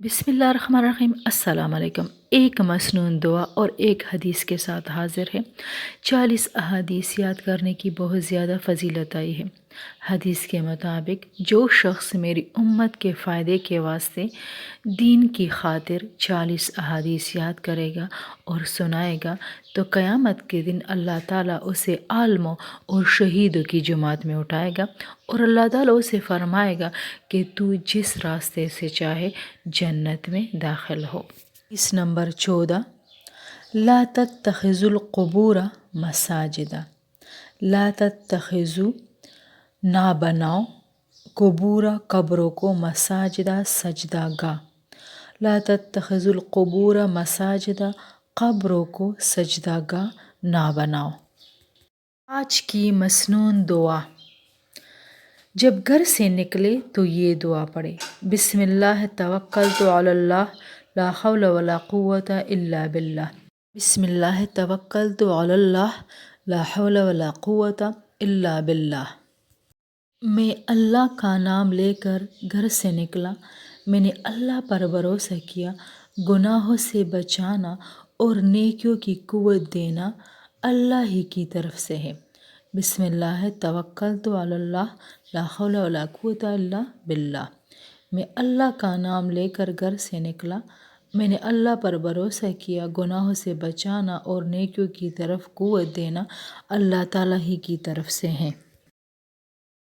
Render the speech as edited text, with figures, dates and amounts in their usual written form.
بسم اللہ الرحمن الرحیم۔ السلام علیکم۔ ایک مسنون دعا اور ایک حدیث کے ساتھ حاضر ہے۔ 40 احادیث یاد کرنے کی بہت زیادہ فضیلت آئی ہے۔ حدیث کے مطابق جو شخص میری امت کے فائدے کے واسطے دین کی خاطر 40 احادیث یاد کرے گا اور سنائے گا تو قیامت کے دن اللہ تعالیٰ اسے عالموں اور شہیدوں کی جماعت میں اٹھائے گا اور اللہ تعالیٰ اسے فرمائے گا کہ تو جس راستے سے چاہے جنت میں داخل ہو۔ اس نمبر 14، لا تتخذوا القبور مساجدہ۔ لا تتخذوا، نہ بناؤ، قبروں کو مساجدہ سجدہ گاہ۔ لا تتخذوا القبور مساجدہ، قبروں کو سجدہ گاہ نہ بناؤ۔ آج کی مسنون دعا، جب گھر سے نکلے تو یہ دعا پڑھے: بسم اللہ توکلت علی اللہ لا حول ولا قوت الا باللہ۔ بسم اللہ توکلت علی اللہ لا حول ولا قوت الا باللہ۔ میں اللہ کا نام لے کر گھر سے نکلا، میں نے اللہ پر بھروسہ کیا، گناہوں سے بچانا اور نیکیوں کی قوت دینا اللہ ہی کی طرف سے ہے۔ بسم اللہ توکلت علی اللہ لا حول ولا قوت الا باللہ۔ میں اللہ کا نام لے کر گھر سے نکلا، میں نے اللہ پر بھروسہ کیا، گناہوں سے بچانا اور نیکیوں کی طرف قوت دینا اللہ تعالیٰ ہی کی طرف سے ہے۔